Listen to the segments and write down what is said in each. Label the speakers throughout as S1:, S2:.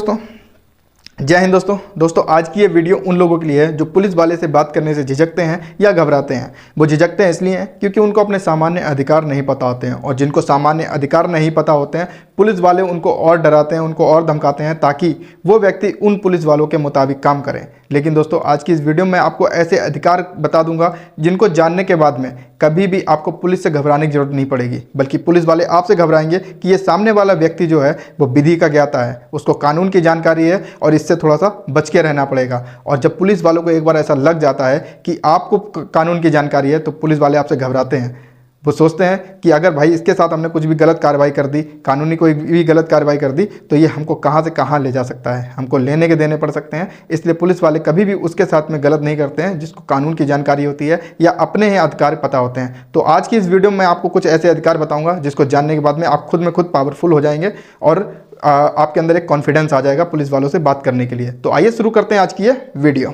S1: दोस्तों, जय हिंद दोस्तों आज की ये वीडियो उन लोगों के लिए है जो पुलिस वाले से बात करने से झिझकते हैं या घबराते हैं। वो झिझकते हैं इसलिए क्योंकि उनको अपने सामान्य अधिकार नहीं पता होते हैं, और जिनको सामान्य अधिकार नहीं पता होते हैं पुलिस वाले उनको और डराते हैं, उनको और धमकाते हैं ताकि वो व्यक्ति उन पुलिस वालों के मुताबिक काम करें। लेकिन दोस्तों, आज की इस वीडियो में आपको ऐसे अधिकार बता दूंगा जिनको जानने के बाद में कभी भी आपको पुलिस से घबराने की जरूरत नहीं पड़ेगी, बल्कि पुलिस वाले आपसे घबराएंगे कि ये सामने वाला व्यक्ति जो है वो विधि का ज्ञाता है, उसको कानून की जानकारी है और इससे थोड़ा सा बच के रहना पड़ेगा। और जब पुलिस वालों को एक बार ऐसा लग जाता है कि आपको कानून की जानकारी है तो पुलिस वाले आपसे घबराते हैं। वो सोचते हैं कि अगर भाई इसके साथ हमने कुछ भी गलत कार्रवाई कर दी, कानूनी कोई भी गलत कार्रवाई कर दी, तो ये हमको कहाँ से कहाँ ले जा सकता है, हमको लेने के देने पड़ सकते हैं। इसलिए पुलिस वाले कभी भी उसके साथ में गलत नहीं करते हैं जिसको कानून की जानकारी होती है या अपने ही अधिकार पता होते हैं। तो आज की इस वीडियो में आपको कुछ ऐसे अधिकार बताऊंगा जिसको जानने के बाद में आप खुद में खुद पावरफुल हो जाएंगे और आपके अंदर एक कॉन्फिडेंस आ जाएगा पुलिस वालों से बात करने के लिए। तो आइए शुरू करते हैं आज की ये वीडियो।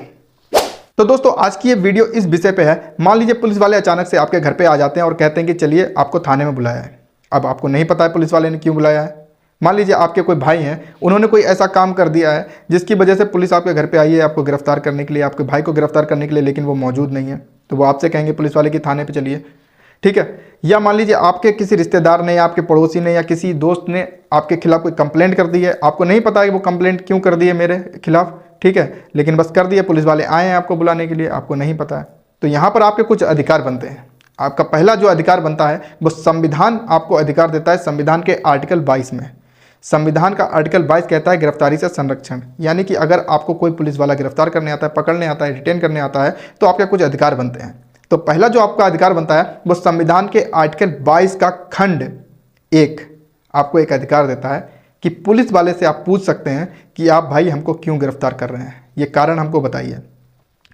S1: तो दोस्तों, आज की ये वीडियो इस विषय पे है। मान लीजिए पुलिस वाले अचानक से आपके घर पे आ जाते हैं और कहते हैं कि चलिए आपको थाने में बुलाया है। अब आपको नहीं पता है पुलिस वाले ने क्यों बुलाया है। मान लीजिए आपके कोई भाई हैं, उन्होंने कोई ऐसा काम कर दिया है जिसकी वजह से पुलिस आपके घर पे आई है आपको गिरफ्तार करने के लिए, आपके भाई को गिरफ्तार करने के लिए, लेकिन वो मौजूद नहीं है। तो वो आपसे कहेंगे पुलिस वाले की थाने पर चलिए, ठीक है। या मान लीजिए आपके किसी रिश्तेदार ने या आपके पड़ोसी ने या किसी दोस्त ने आपके खिलाफ कोई कंप्लेंट कर दी है, आपको नहीं पता है कि वो कंप्लेंट क्यों कर दी है मेरे खिलाफ, ठीक है, लेकिन बस कर दिया, पुलिस वाले आए हैं आपको बुलाने के लिए, आपको नहीं पता है। तो यहाँ पर आपके कुछ अधिकार बनते हैं। आपका पहला जो अधिकार बनता है वो संविधान आपको अधिकार देता है। संविधान के आर्टिकल 22 में, संविधान का आर्टिकल 22 कहता है गिरफ्तारी से संरक्षण, यानी कि अगर आपको कोई पुलिस वाला गिरफ्तार करने आता है, पकड़ने आता है, डिटेन करने आता है तो आपके कुछ अधिकार बनते हैं। तो पहला जो आपका अधिकार बनता है वो संविधान के आर्टिकल 22 का खंड 1 आपको एक अधिकार देता है कि पुलिस वाले से आप पूछ सकते हैं कि आप भाई हमको क्यों गिरफ्तार कर रहे हैं, ये कारण हमको बताइए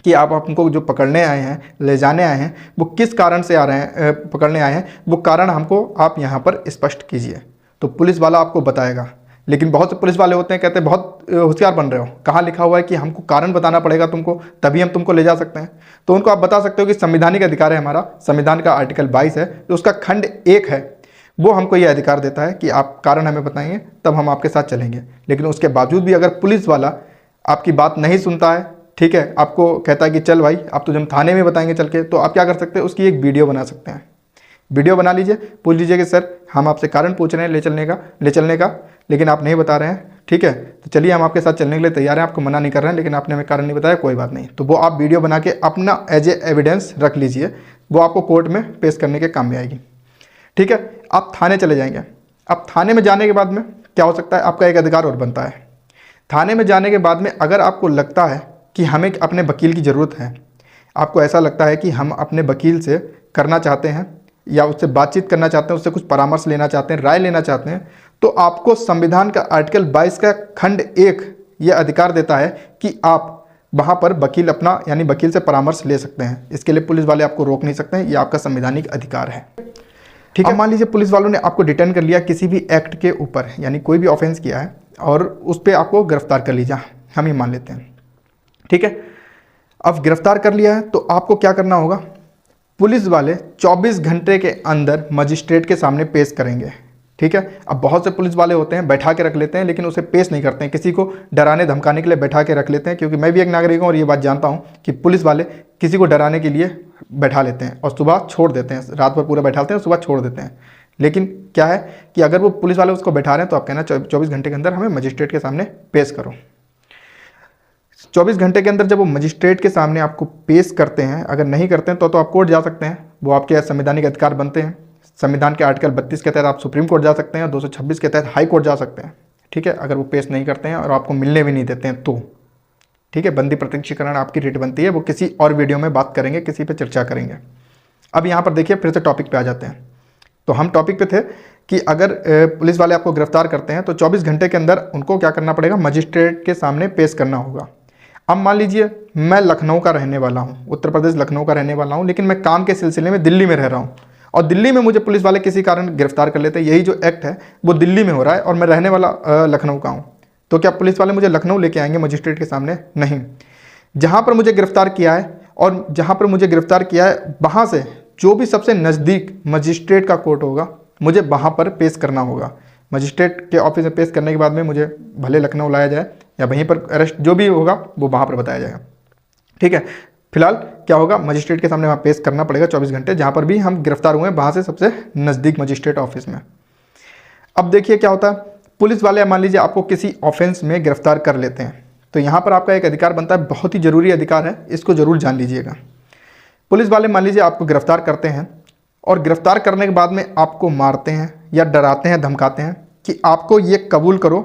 S1: कि आप हमको जो पकड़ने आए हैं, ले जाने आए हैं, वो किस कारण से आ रहे हैं, पकड़ने आए हैं, वो कारण हमको आप यहाँ पर स्पष्ट कीजिए। तो पुलिस वाला आपको बताएगा। लेकिन बहुत से पुलिस वाले होते हैं, कहते हैं बहुत होशियार बन रहे हो, कहाँ लिखा हुआ है कि हमको कारण बताना पड़ेगा तुमको तभी हम तुमको ले जा सकते हैं। तो उनको आप बता सकते हो कि संवैधानिक अधिकार है हमारा, संविधान का आर्टिकल 22 है, तो उसका खंड 1 है, वो हमको ये अधिकार देता है कि आप कारण हमें बताएंगे तब हम आपके साथ चलेंगे। लेकिन उसके बावजूद भी अगर पुलिस वाला आपकी बात नहीं सुनता है, ठीक है, आपको कहता है कि चल भाई आप तुझे हम थाने में बताएंगे चल के, तो आप क्या कर सकते हैं, उसकी एक वीडियो बना सकते हैं। वीडियो बना लीजिए, पूछ लीजिए कि सर हम आपसे कारण पूछ रहे हैं ले चलने का, लेकिन आप नहीं बता रहे हैं, ठीक है, तो चलिए हम आपके साथ चलने के लिए तैयार हैं, आपको मना नहीं कर रहे हैं, लेकिन आपने हमें कारण नहीं बताया, कोई बात नहीं। तो वो आप वीडियो बना के अपना एज ए एविडेंस रख लीजिए, वो आपको कोर्ट में पेश करने के काम में आएगी, ठीक है। आप थाने चले जाएंगे। अब थाने में जाने के बाद में क्या हो सकता है, आपका एक अधिकार और बनता है। थाने में जाने के बाद में अगर आपको लगता है कि हमें अपने वकील की ज़रूरत है, आपको ऐसा लगता है कि हम अपने वकील से करना चाहते हैं या उससे बातचीत करना चाहते हैं, उससे कुछ परामर्श लेना चाहते हैं, राय लेना चाहते हैं, तो आपको संविधान का आर्टिकल 22 का खंड 1 ये अधिकार देता है कि आप वहाँ पर वकील अपना यानी वकील से परामर्श ले सकते हैं। इसके लिए पुलिस वाले आपको रोक नहीं सकते हैं, ये आपका संवैधानिक अधिकार है, ठीक है। मान लीजिए पुलिस वालों ने आपको डिटेन कर लिया किसी भी एक्ट के ऊपर, यानी कोई भी ऑफेंस किया है और उस पर आपको गिरफ्तार कर लीजिए, हम ही मान लेते हैं, ठीक है। अब गिरफ्तार कर लिया है तो आपको क्या करना होगा, पुलिस वाले 24 घंटे के अंदर मजिस्ट्रेट के सामने पेश करेंगे, ठीक है। अब बहुत से पुलिस वाले होते हैं बैठा के रख लेते हैं, लेकिन उसे पेश नहीं करते हैं, किसी को डराने धमकाने के लिए बैठा के रख लेते हैं, क्योंकि मैं भी एक नागरिक हूँ और ये बात जानता हूँ कि पुलिस वाले किसी को डराने के लिए बैठा लेते हैं और सुबह छोड़ देते हैं, रात भर पूरा बैठाते हैं, सुबह छोड़ देते हैं। लेकिन क्या है कि अगर वो पुलिस वाले उसको बैठा रहे हैं तो आप कहना 24 घंटे के अंदर हमें मजिस्ट्रेट के सामने पेश करो। 24 घंटे के अंदर जब वो मजिस्ट्रेट के सामने आपको पेश करते हैं, अगर नहीं करते हैं तो आप कोर्ट जा सकते हैं, वो आपके संवैधानिक अधिकार बनते हैं। संविधान के आर्टिकल 32 के तहत आप सुप्रीम कोर्ट जा सकते हैं, 226 के तहत हाई कोर्ट जा सकते हैं, ठीक है, अगर वो पेश नहीं करते हैं और आपको मिलने भी नहीं देते हैं तो, ठीक है। बंदी प्रत्यक्षीकरण आपकी रेट बनती है, वो किसी और वीडियो में बात करेंगे, किसी पे चर्चा करेंगे। अब यहाँ पर देखिए फिर से टॉपिक पे आ जाते हैं। तो हम टॉपिक पे थे कि अगर पुलिस वाले आपको गिरफ्तार करते हैं तो 24 घंटे के अंदर उनको क्या करना पड़ेगा, मजिस्ट्रेट के सामने पेश करना होगा। अब मान लीजिए मैं लखनऊ का रहने वाला हूँ, उत्तर प्रदेश लखनऊ का रहने वाला हूँ, लेकिन मैं काम के सिलसिले में दिल्ली में रह रहा हूँ और दिल्ली में मुझे पुलिस वाले किसी कारण गिरफ्तार कर लेते हैं। यही जो एक्ट है वो दिल्ली में हो रहा है और मैं रहने वाला लखनऊ का हूँ, तो क्या पुलिस वाले मुझे लखनऊ लेके आएंगे मजिस्ट्रेट के सामने? नहीं। जहाँ पर मुझे गिरफ्तार किया है और जहाँ पर मुझे गिरफ्तार किया है वहाँ से जो भी सबसे नज़दीक मजिस्ट्रेट का कोर्ट होगा मुझे वहाँ पर पेश करना होगा। मजिस्ट्रेट के ऑफिस में पेश करने के बाद में मुझे भले लखनऊ लाया जाए या वहीं पर अरेस्ट जो भी होगा वो वहाँ पर बताया जाएगा। ठीक है, फिलहाल क्या होगा, मजिस्ट्रेट के सामने वहाँ पेश करना पड़ेगा 24 घंटे, जहाँ पर भी हम गिरफ्तार हुए हैं वहाँ से सबसे नज़दीक मजिस्ट्रेट ऑफिस में। अब देखिए क्या होता है, पुलिस वाले मान लीजिए आपको किसी ऑफेंस में गिरफ्तार कर लेते हैं, तो यहाँ पर आपका एक अधिकार बनता है, बहुत ही ज़रूरी अधिकार है, इसको ज़रूर जान लीजिएगा। पुलिस वाले मान लीजिए आपको गिरफ्तार करते हैं और गिरफ्तार करने के बाद में आपको मारते हैं या डराते हैं, धमकाते हैं कि आपको ये कबूल करो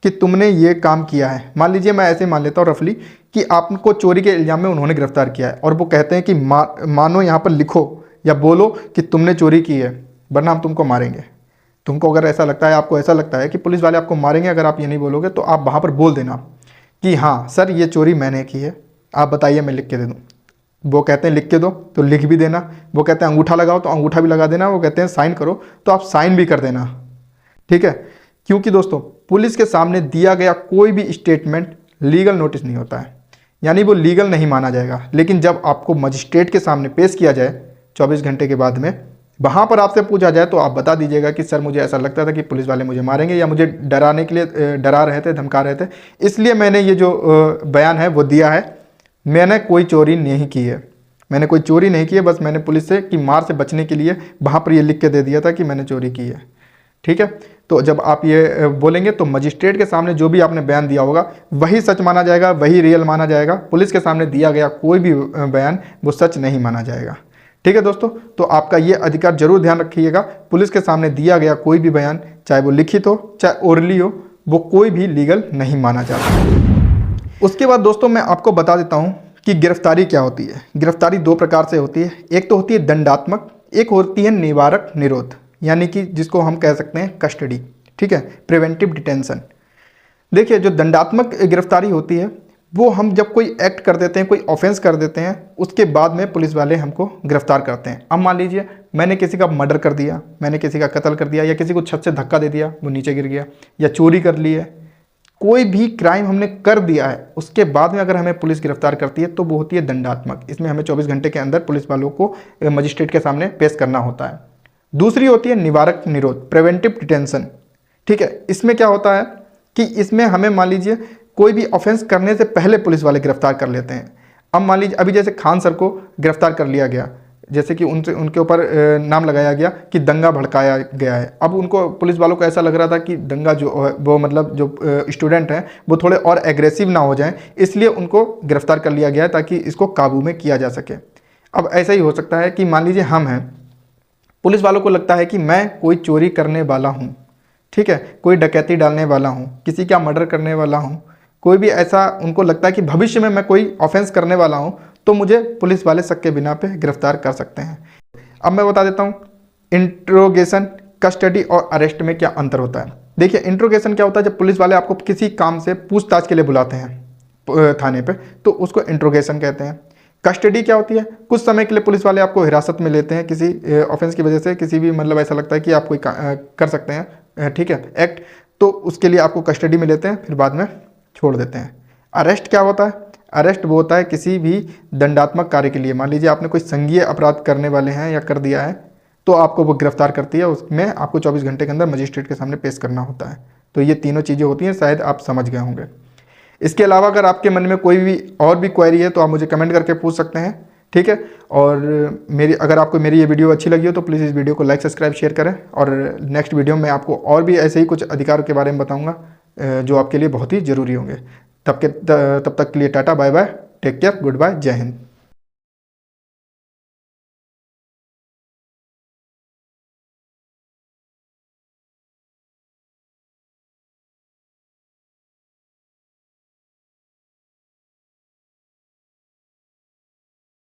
S1: कि तुमने ये काम किया है। मान लीजिए मैं ऐसे मान लेता हूँ रफली कि आपको चोरी के इल्ज़ाम में उन्होंने गिरफ्तार किया है और वो कहते हैं कि मानो यहाँ पर लिखो या बोलो कि तुमने चोरी की है वरना हम तुमको मारेंगे। तुमको अगर ऐसा लगता है, आपको ऐसा लगता है कि पुलिस वाले आपको मारेंगे अगर आप ये नहीं बोलोगे, तो आप वहाँ पर बोल देना कि हाँ सर ये चोरी मैंने की है, आप बताइए मैं लिख के दे दूँ। वो कहते हैं लिख के दो तो लिख भी देना, वो कहते हैं अंगूठा लगाओ तो अंगूठा भी लगा देना, वो कहते हैं साइन करो तो आप साइन भी कर देना। ठीक है, क्योंकि दोस्तों पुलिस के सामने दिया गया कोई भी स्टेटमेंट लीगल नोटिस नहीं होता है, यानी वो लीगल नहीं माना जाएगा। लेकिन जब आपको मजिस्ट्रेट के सामने पेश किया जाए 24 घंटे के बाद में, वहाँ पर आपसे पूछा जाए तो आप बता दीजिएगा कि सर मुझे ऐसा लगता था कि पुलिस वाले मुझे मारेंगे या मुझे डराने के लिए डरा रहे थे, धमका रहे थे, इसलिए मैंने ये जो बयान है वो दिया है। मैंने कोई चोरी नहीं की है, मैंने कोई चोरी नहीं की है, बस मैंने पुलिस से की मार से बचने के लिए वहाँ पर ये लिख के दे दिया था कि मैंने चोरी की है। ठीक है, तो जब आप ये बोलेंगे तो मजिस्ट्रेट के सामने जो भी आपने बयान दिया होगा वही सच माना जाएगा, वही रियल माना जाएगा। पुलिस के सामने दिया गया कोई भी बयान वो सच नहीं माना जाएगा। ठीक है दोस्तों, तो आपका ये अधिकार जरूर ध्यान रखिएगा, पुलिस के सामने दिया गया कोई भी बयान, चाहे वो लिखित हो चाहे ओरली हो, वो कोई भी लीगल नहीं माना जाता। उसके बाद दोस्तों मैं आपको बता देता हूँ कि गिरफ्तारी क्या होती है। गिरफ्तारी दो प्रकार से होती है, एक तो होती है दंडात्मक, एक होती है निवारक निरोध, यानी कि जिसको हम कह सकते हैं कस्टडी। ठीक है, प्रिवेंटिव डिटेंशन। देखिए जो दंडात्मक गिरफ्तारी होती है वो हम जब कोई एक्ट कर देते हैं, कोई ऑफेंस कर देते हैं, उसके बाद में पुलिस वाले हमको गिरफ्तार करते हैं। अब मान लीजिए मैंने किसी का मर्डर कर दिया, मैंने किसी का कत्ल कर दिया, या किसी को छत से धक्का दे दिया वो नीचे गिर गया, या चोरी कर ली है, कोई भी क्राइम हमने कर दिया है, उसके बाद में अगर हमें पुलिस गिरफ्तार करती है तो वो होती है दंडात्मक। इसमें हमें 24 घंटे के अंदर पुलिस वालों को मजिस्ट्रेट के सामने पेश करना होता है। दूसरी होती है निवारक निरोध, प्रिवेंटिव डिटेंशन। ठीक है, इसमें क्या होता है कि इसमें हमें मान लीजिए कोई भी ऑफेंस करने से पहले पुलिस वाले गिरफ्तार कर लेते हैं। अब मान लीजिए अभी जैसे खान सर को गिरफ्तार कर लिया गया, जैसे कि उनके ऊपर नाम लगाया गया कि दंगा भड़काया गया है। अब उनको पुलिस वालों को ऐसा लग रहा था कि दंगा जो वो मतलब जो स्टूडेंट हैं वो थोड़े और एग्रेसिव ना हो जाएं, इसलिए उनको गिरफ्तार कर लिया गया है ताकि इसको काबू में किया जा सके। अब ऐसा ही हो सकता है कि मान लीजिए हम हैं, पुलिस वालों को लगता है कि मैं कोई चोरी करने वाला हूँ, ठीक है, कोई डकैती डालने वाला हूँ, किसी का मर्डर करने वाला हूँ, कोई भी ऐसा उनको लगता है कि भविष्य में मैं कोई ऑफेंस करने वाला हूँ, तो मुझे पुलिस वाले शक के बिना पे गिरफ्तार कर सकते हैं। अब मैं बता देता हूँ इंट्रोगेशन, कस्टडी और अरेस्ट में क्या अंतर होता है। देखिए इंट्रोगेशन क्या होता है, जब पुलिस वाले आपको किसी काम से पूछताछ के लिए बुलाते हैं थाने पे, तो उसको इंट्रोगेशन कहते हैं। कस्टडी क्या होती है, कुछ समय के लिए पुलिस वाले आपको हिरासत में लेते हैं किसी ऑफेंस की वजह से, किसी भी मतलब ऐसा लगता है कि आप कोई कर सकते हैं, ठीक है, एक्ट, तो उसके लिए आपको कस्टडी में लेते हैं, फिर बाद में छोड़ देते हैं। अरेस्ट क्या होता है, अरेस्ट वो होता है किसी भी दंडात्मक कार्य के लिए, मान लीजिए आपने कोई संज्ञेय अपराध करने वाले हैं या कर दिया है, तो आपको वो गिरफ्तार करती है, उसमें आपको 24 घंटे के अंदर मजिस्ट्रेट के सामने पेश करना होता है। तो ये तीनों चीज़ें होती हैं, शायद आप समझ गए होंगे। इसके अलावा अगर आपके मन में कोई भी और भी क्वेरी है तो आप मुझे कमेंट करके पूछ सकते हैं, ठीक है। और अगर आपको मेरी ये वीडियो अच्छी लगी हो तो प्लीज़ इस वीडियो को लाइक, सब्सक्राइब, शेयर करें। और नेक्स्ट वीडियो में आपको और भी ऐसे ही कुछ अधिकारों के बारे में बताऊँगा जो आपके लिए बहुत ही ज़रूरी होंगे। तब तक के लिए tata, bye bye, take care, goodbye, जय हिंद।